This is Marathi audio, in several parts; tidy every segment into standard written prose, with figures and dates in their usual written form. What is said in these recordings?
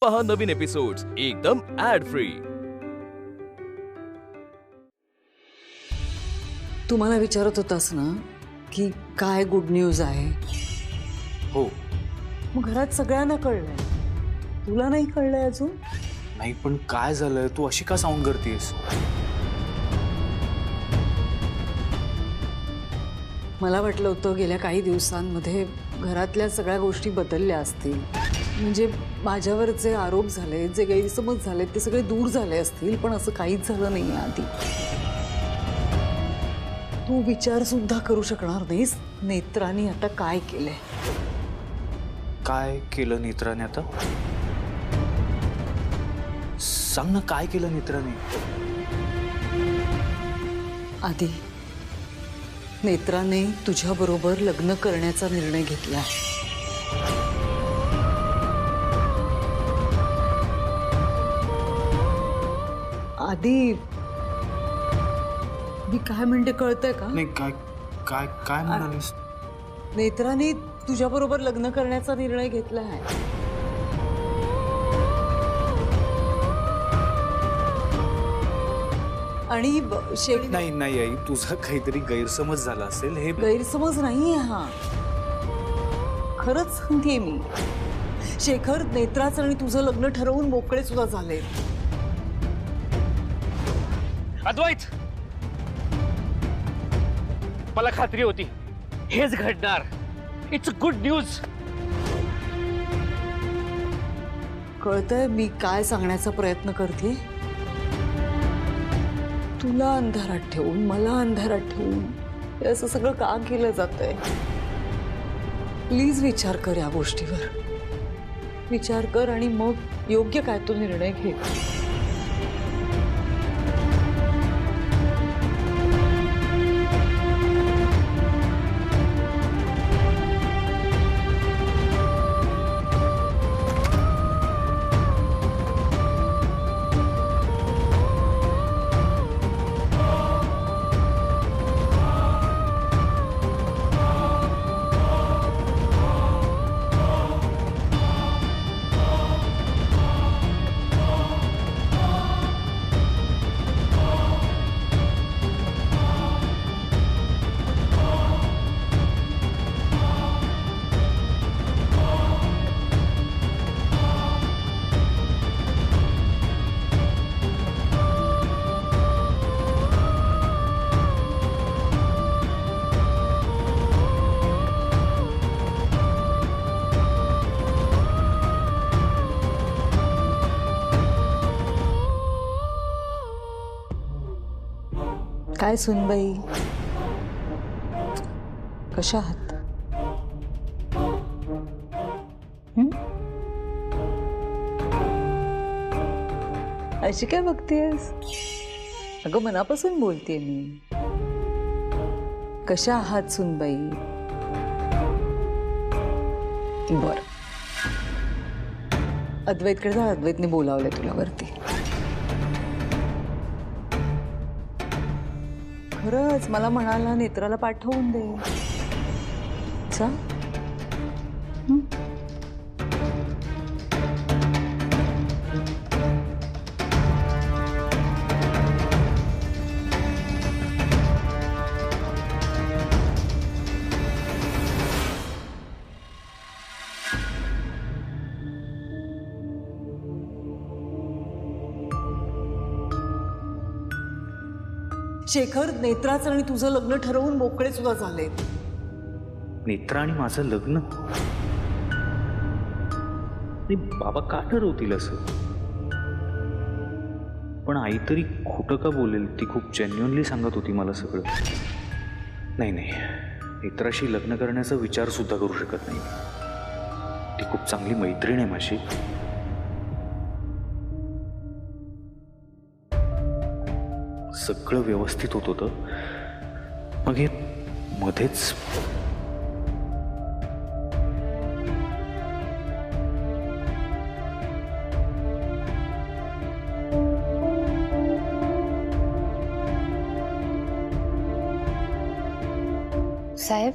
पहा नवीन एपिसोड्स एकदम ऍड फ्री। तू मला विचारत होतास ना की काय गुड न्यूज आहे? हो। मग घरात सगळ्यांना कळलंय, तुला नाही कळलंय अजून? नाही, पण काय झालंय? तू अशी का साऊंड करतेस? मला वाटलं होतं गेल्या काही दिवसांमध्ये घरातल्या सगळ्या गोष्टी बदलल्या असतील, म्हणजे माझ्यावर जे आरोप झाले, जे गैरसमज झाले ते सगळे दूर झाले असतील, पण असं काहीच झालं नाही आधी। तू विचार सुद्धा करू शकणार नाहीस नेत्राने आता काय केलंय। काय केलं नेत्राने आता? सांग ना, काय केलं नेत्राने? आधी नेत्राने तुझ्या बरोबर लग्न करण्याचा निर्णय घेतला। आधी मी काय म्हणते कळतंय का? नाही, काय काय काय म्हणालीस? नेत्राने तुझ्या बरोबर लग्न करण्याचा निर्णय घेतला आहे। आणि नाही नाही आई, तुझा काहीतरी गैरसमज झाला असेल। हे गैरसमज नाहीये हा, खरंच सांगतेय मी। शेखर नेत्राचं आणि तुझं लग्न ठरवून मोकळे सुद्धा झाले। अद्वैत, मला खात्री होती हेच घडणार। It's good news. कळतंय मी काय सांगण्याचा प्रयत्न करते? तुला अंधारात ठेवून, मला अंधारात ठेवून हे असं सगळं का केलं जातंय? प्लीज विचार कर या गोष्टीवर, विचार कर आणि मग योग्य काय तो निर्णय घे। काय सुनबाई, कशा आहात? अशी काय बघतेस? अगं मनापासून बोलतेय मी। कशा आहात सुनबाई? बर, अद्वैतकडे जा, अद्वैतने बोलावलंय तुला वरती। खरंच मला म्हणाला नेत्राला पाठवून दे। चा शेखर नेत्राचं आणि तुझं लग्न ठरवून मोकळे सुद्धा झाले। नेत्रा आणि माझं लग्न? बाबा का ठरवतील असं? पण आई तरी खोटं का बोलेल? ती खूप जेन्युइनली सांगत होती मला सगळं। नाही नाही, नेत्राशी लग्न करण्याचा विचार सुद्धा करू शकत नाही। ती खूप चांगली मैत्रीण आहे माझी। सगळं व्यवस्थित होत होतं, मग हे मध्येच साहेब,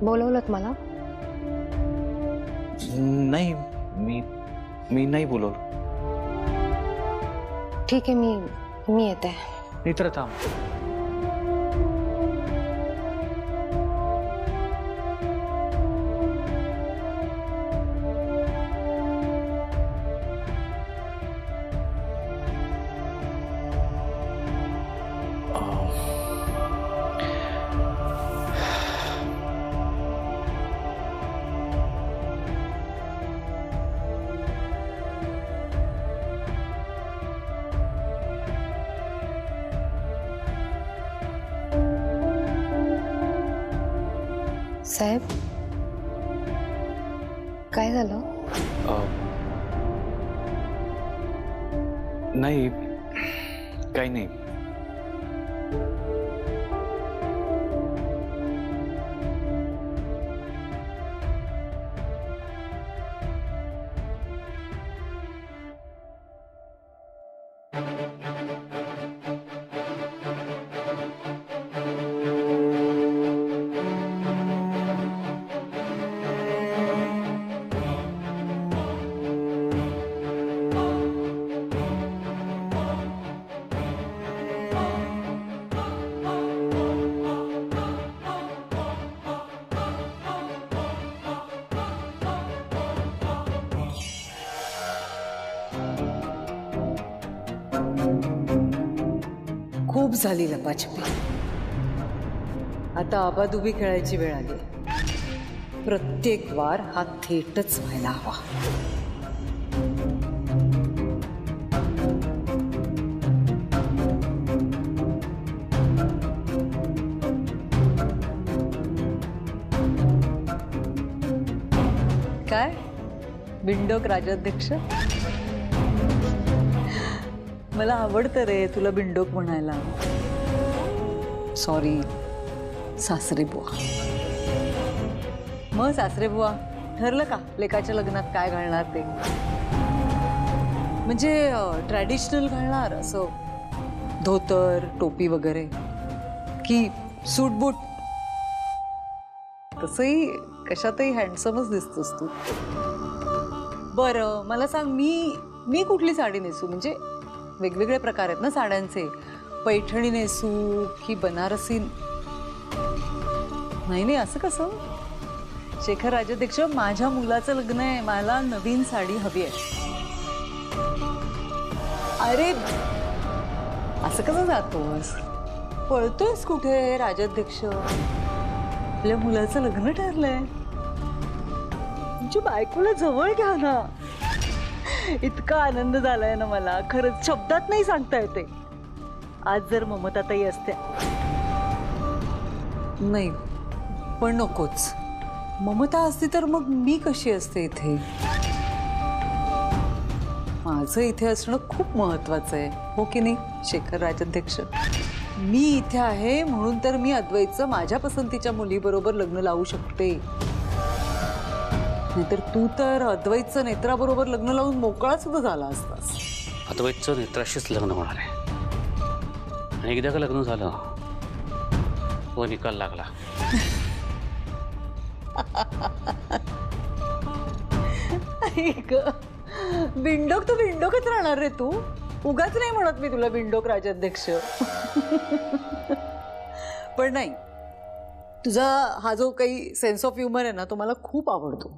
बोलवलंत मला? नाही, मी नाही बोलवलं. ठीक आहे, मी येते. नेत्रा थांब. साहेब, काय झालं? नाही, काही नाही. खूप झाली लपाछपी. आता आबादुबी खेळायची वेळ आली. प्रत्येक वार हा थेटच व्हायला हवा. काय बिंडोक राजाध्यक्ष? मला आवडतं रे तुला बिंडोक म्हणायला. सॉरी सासरे बुवा. मग सासरे बुवा, ठरलं का लेकाच्या लग्नात काय घालणार ते? म्हणजे ट्रॅडिशनल घालणार, असं धोतर टोपी वगैरे, की सूट बूट? तसंही कशातही हँडसमच दिसतोस तू. बरं मला सांग, मी कुठली साडी नेसू? म्हणजे वेगवेगळे प्रकार आहेत ना साड्यांचे. पैठणी नेसू की बनारसी? नाही, असं कसं? शेखर राजाध्यक्ष, माझ्या मुलाचं लग्न आहे, मला नवीन साडी हवी आहे. अरे असं कसं जातोस? पळतोयस कुठे राजाध्यक्ष? आपल्या मुलाचं लग्न ठरलंय. तुमच्या बायकोला जवळ घ्या ना. इतका आनंद झालाय ना मला, खरंच शब्दात नाही सांगता येते. आज जर ममता ताई असत्या. नाही पण नकोच. ममता असती तर मग मी कशी असते इथे? माझं इथे असणं खूप महत्वाचं आहे, हो की नाही शेखर राजाध्यक्ष? मी इथे आहे म्हणून तर मी अद्वैतचं माझ्या पसंतीच्या मुलीबरोबर लग्न लावू शकते. नाहीतर तू तर अद्वैतचं नेत्राबरोबर लग्न लावून मोकळा सुद्धा झाला असतास. अद्वैतचं नेत्राशीच लग्न होणार आहे. आणि एकदा का लग्न झालं व निकाल लागला. बिंडोक तू बिंडोकच राहणार रे तू. उगाच नाही म्हणत मी तुला बिंडोक राजाध्यक्ष. पण नाही, तुझा हा जो काही सेन्स ऑफ ह्युमर आहे ना, तो मला खूप आवडतो.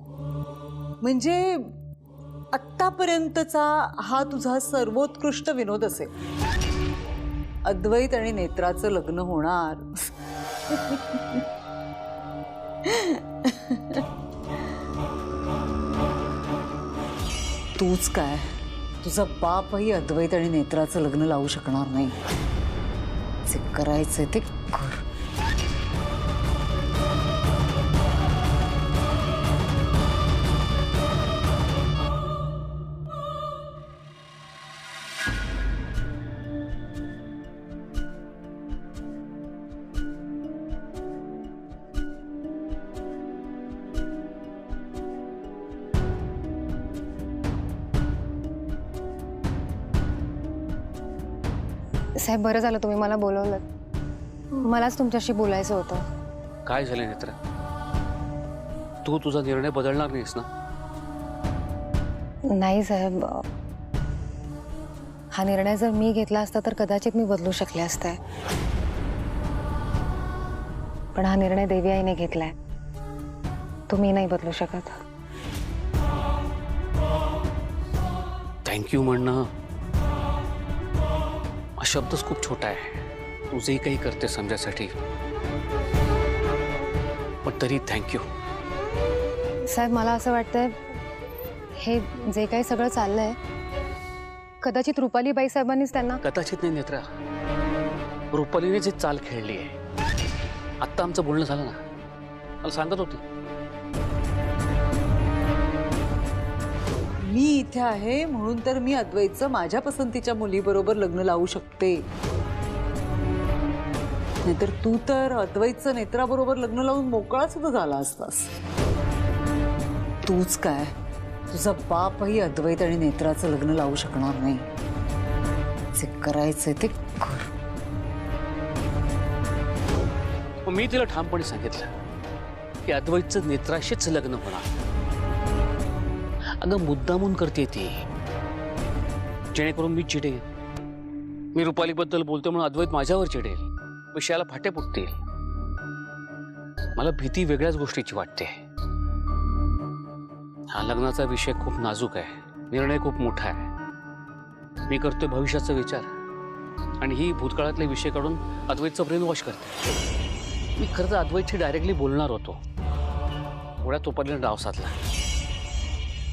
म्हणजे आत्तापर्यंतचा हा तुझा सर्वोत्कृष्ट विनोद असेल. अद्वैत आणि नेत्राचं लग्न होणार. तूच काय, तुझा बापही अद्वैत आणि नेत्राचं लग्न लावू शकणार नाही. जे करायचंय ते कर. साहेब, बरं झालं तुम्ही मला बोलवलं. मलाच तुमच्याशी बोलायचं होतं. काय झालं नेत्रा? तू तुझा निर्णय बदलणार नाहीस ना? नाही साहेब, हा निर्णय जर मी घेतला असता तर कदाचित मी बदलू शकले असते, पण हा निर्णय देवी आईने घेतलाय, तो मी नाही बदलू शकत. थँक्यू म्हणणं हा शब्दच खूप छोटा आहे. तू जे काही करते समजासाठी, पण तरी थँक्यू. साहेब, मला असं वाटतंय हे जे काही सगळं चाललंय कदाचित रुपालीबाई साहेबांनीच त्यांना. कदाचित नाही नेत्रा, रुपालीने जी चाल खेळली आहे. आत्ता आमचं बोलणं झालं ना, मला सांगत होती. मी इथे आहे म्हणून तर मी अद्वैतचं माझ्या पसंतीच्या मुलीबरोबर लग्न लावू शकते, नाहीतर तू तर अद्वैतचं नेत्राबरोबर लग्न लावून मोकळा सुद्धा झाला असतास. तूच काय, तुझा बापही अद्वैत आणि नेत्राचं लग्न लावू शकणार नाही. जे करायचंय ते कर. मी तिला ठामपणे सांगितलं की अद्वैतचं नेत्राशीच लग्न होणार. अगं मुद्दामून करते ती, जेणेकरून मी चिडेल. मी रुपालीबद्दल बोलतो म्हणून अद्वैत माझ्यावर चिडेल, विषयाला फाटे फुटतील. मला भीती वेगळ्याच गोष्टीची वाटते. हा लग्नाचा विषय खूप नाजूक आहे, निर्णय खूप मोठा आहे. मी करतोय भविष्याचा विचार, आणि ही भूतकाळातले विषय काढून अद्वैतचं ब्रेन वॉश करते. मी खरं तर अद्वैतशी डायरेक्टली बोलणार होतो, थोड्या तोपर्यंत डाव साधला.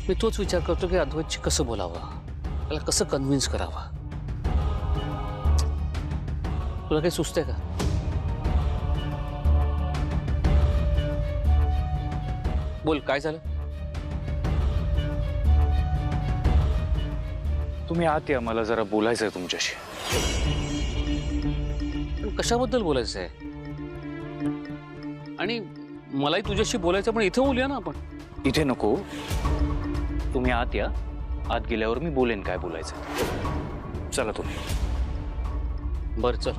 मी तोच विचार करतो की अद्वैतशी कसं बोलावं, त्याला कसं कन्व्हिन्स करावं. तुला काही सुचतंय का? बोल, काय झालं? तुम्ही आत या, मला जरा बोलायचं आहे तुमच्याशी. कशाबद्दल बोलायचं आहे? आणि मलाही तुझ्याशी बोलायचं, पण इथे बोलूया ना आपण. इथे नको, तुम्ही आत या. आत गेल्यावर मी बोलेन काय बोलायचं. चला तुम्ही. बरं चल.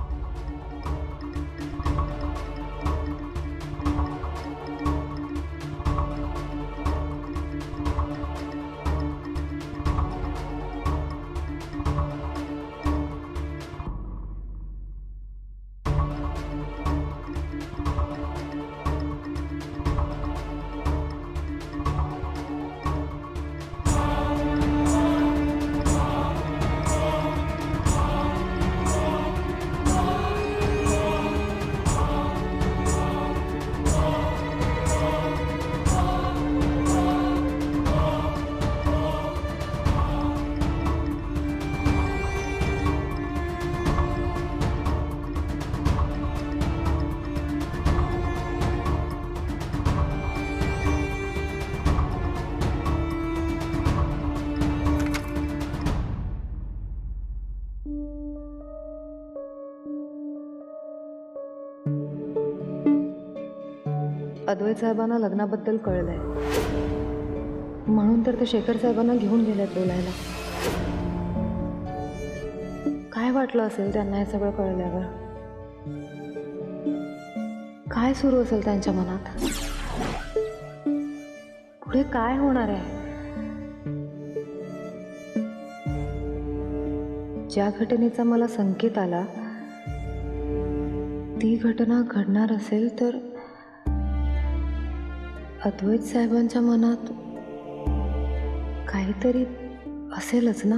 अद्वैत साहेबांना लग्नाबद्दल कळलंय, म्हणून तर ते शेखर साहेबांना घेऊन गेलेत बोलायला. काय वाटलं असेल त्यांना हे सगळं कळल्यावर? काय सुरू असेल त्यांच्या मनात? पुढे काय होणार आहे? ज्या घटनेचा मला संकेत आला ती घटना घडणार असेल तर अद्वैत साहेबांच्या मनात काहीतरी असेलच ना,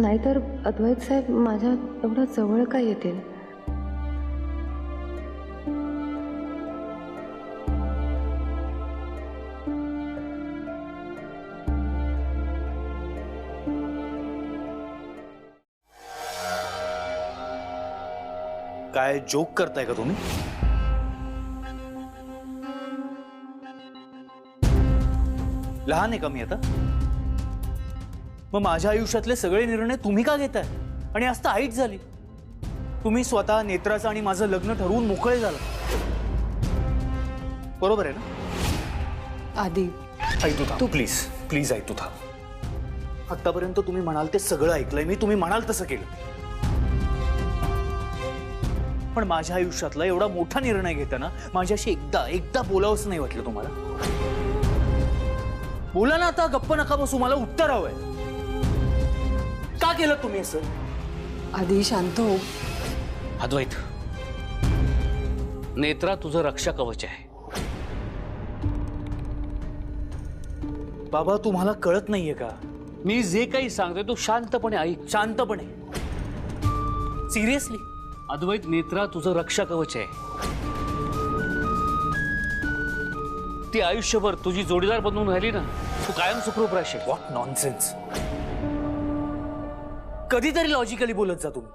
नाहीतर अद्वैत साहेब माझ्या एवढ्या जवळ काय येतील? काय जोक करताय का तुम्ही? लहान आहे का मी आता? मग माझ्या आयुष्यातले सगळे निर्णय तुम्ही का घेताय? आणि आज तर आईच झाली. तुम्ही स्वतः नेत्राचं आणि माझं लग्न ठरवून मोकळे झालं, बरोबर आहे ना? आधी आई तू थांब, प्लीज प्लीज आई तू थांब. आतापर्यंत तुम्ही म्हणाल ते सगळं ऐकलंय मी, तुम्ही म्हणाल तसं केलं. पण माझ्या आयुष्यातला एवढा मोठा निर्णय घेताना माझ्याशी एकदा बोलावंच नाही वाटलं तुम्हाला? बोला ना आता, गप्प नका बसू, मला उत्तर हवंय. का केलं तुम्ही असं? आधी शांत हो. अद्वैत, नेत्रा तुझं रक्षा कवच आहे. बाबा तुम्हाला कळत नाहीये का? मी जे काही सांगतोय तू शांतपणे ऐक. शांतपणे? सिरियसली? अद्वैत, नेत्रा तुझं रक्षा कवच आहे. ती आयुष्यभर तुझी जोडीदार बनवून राहिली ना, तू कायम सुखरूप राहशील. What nonsense. कधीतरी लॉजिकली बोलत जा तुम्ही.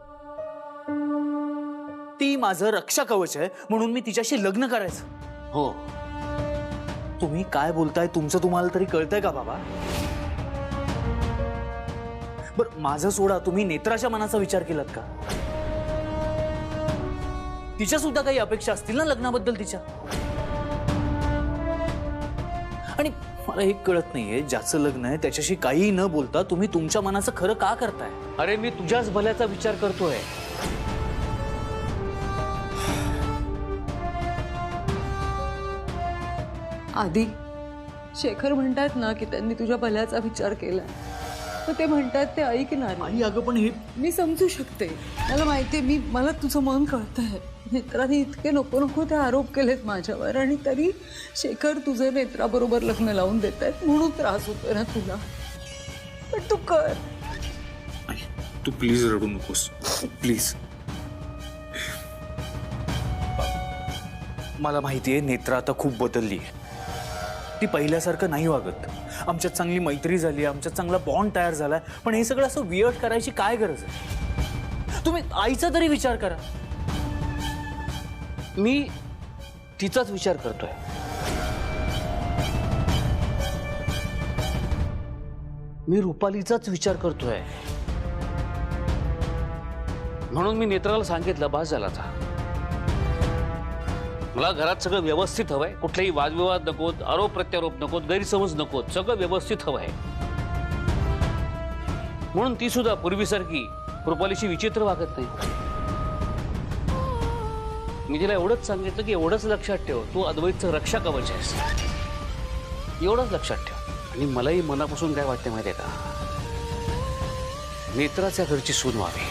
ती माझं रक्षा कवच आहे म्हणून मी तिच्याशी लग्न करायचं? हो. तुम्ही काय बोलताय तुमचं तुम्हाला तरी कळतंय का बाबा? बरं माझं सोडा, तुम्ही नेत्राच्या मनाचा विचार केलात का? तिच्या सुद्धा काही अपेक्षा असतील ना लग्नाबद्दल तिच्या. आणि मला एक कळत नाहीये, ज्याचं लग्न आहे त्याच्याशी काही न बोलता तुम्ही तुमच्या मनाचं खरं का करताय? अरे मी तुझ्याच भल्याचा विचार करतोय. आधी शेखर म्हणतात ना की त्यांनी तुझ्या भल्याचा विचार केला, तर ते म्हणतात ते ऐकणार. आणि अगं पण हे मी समजू शकते, मला माहितीये, मला तुझं मन कळतंय. नेत्राने इतके नको नको ते आरोप केलेत माझ्यावर, आणि तरी शेखर तुझं नेत्राबरोबर लग्न लावून देत आहेत म्हणून त्रास होतोय ना तुला. पण तू कर. तू प्लीज रडू नकोस, प्लीज. मला माहितीये नेत्रा आता खूप बदलली. ती पहिल्यासारखं नाही वागत. आमच्यात चांगली मैत्री झाली, आमच्यात चांगला बॉन्ड तयार झालाय, पण हे सगळं असं वियर्ड करायची काय गरज आहे? तुम्ही आईचा तरी विचार करा. मी तिचाच विचार करतोय. मी रुपालीचाच विचार करतोय. म्हणून मी नेत्राला सांगितलं, बास झाला आता. मला घरात सगळं व्यवस्थित हवंय. कुठलेही वादविवाद नकोत, आरोप प्रत्यारोप नकोत, गैरसमज नकोत. सगळं व्यवस्थित हवंय. म्हणून ती सुद्धा पूर्वीसारखी रुपालीशी विचित्र वागत नाही. मी तिला एवढंच सांगितलं की एवढंच लक्षात ठेव, तू अद्वैतचं रक्षा कवच आहेस. एवढंच लक्षात ठेव. आणि मलाही मनापासून काय वाटते माहितीये का, नेत्राच्या घरची सून व्हावी.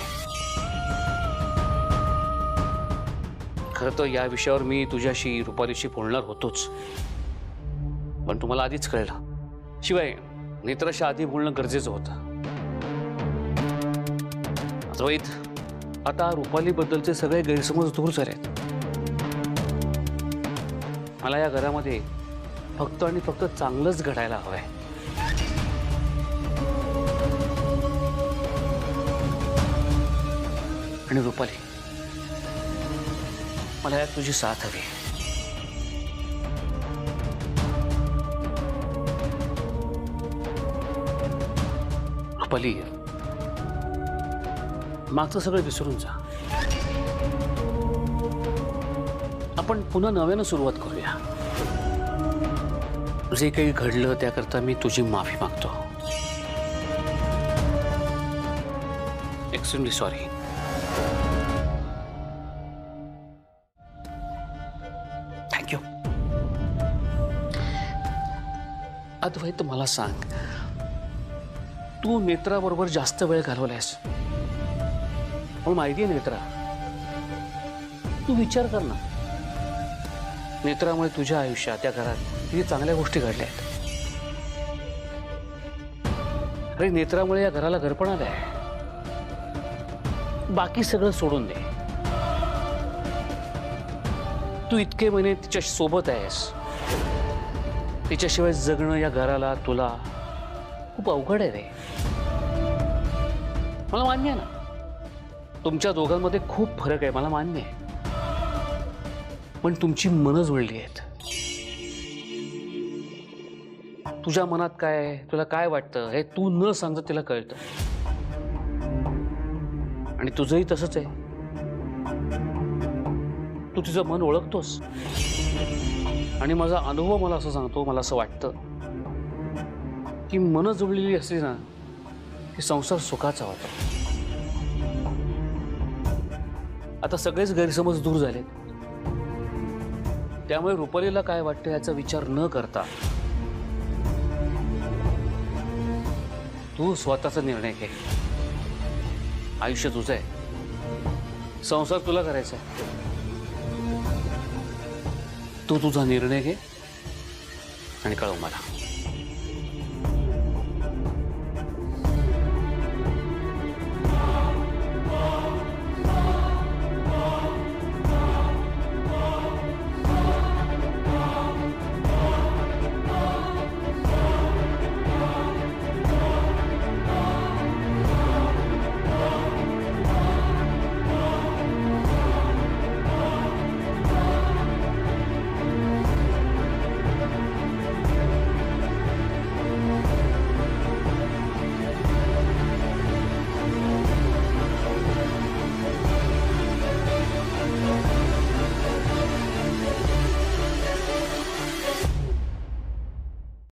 खरं तर या विषयावर मी तुझ्याशी रुपालीशी बोलणार होतोच, पण तुम्हाला आधीच कळलं. शिवाय नेत्राशी आधी बोलणं गरजेचं होतं. अद्वैत, आता रुपालीबद्दलचे सगळे गैरसमज दूर झालेत. मला या घरामध्ये फक्त आणि फक्त चांगलंच घडायला हवंय. आणि रुपाली, मला यात तुझी साथ हवी. रुपाली, मागचं सगळं विसरून जा. आपण पुन्हा नव्यानं सुरुवात करूया. जे काही घडलं त्याकरता मी तुझी माफी मागतो. Extremely sorry. थँक्यू. अद्वैत, मला सांग, तू नेत्राबरोबर जास्त वेळ घालवलायस. पण माहिती आहे नेत्रा, तू विचार कर ना, नेत्रामुळे तुझ्या आयुष्यात त्या घरात किती चांगल्या गोष्टी घडल्या आहेत. अरे नेत्रामुळे या घराला घरपण आलंय. बाकी सगळं सोडून दे. तू इतके महिने तिच्या सोबत आहेस. तिच्याशिवाय जगणं या घराला, तुला खूप अवघड आहे रे. मला मान्य आहे ना, तुमच्या दोघांमध्ये खूप फरक आहे, मला मान्य आहे. पण तुमची मनं जुळली आहेत. तुझ्या मनात काय आहे, तुला काय वाटतं, हे तू न सांगता तिला कळतं. आणि तुझंही तसंच आहे. तू तिचं मन ओळखतोस. आणि माझा अनुभव मला असं सांगतो, मला असं वाटतं की मनं जुळलेली असली ना की संसार सुखाचा होतो. आता सगळेच गैरसमज दूर झालेत. त्यामुळे रुपालीला काय वाटतं याचा विचार न करता तू स्वतःचा निर्णय घे. आयुष्य तुझं आहे, संसार तुला करायचा आहे. तू तुझा निर्णय घे आणि कळव मला.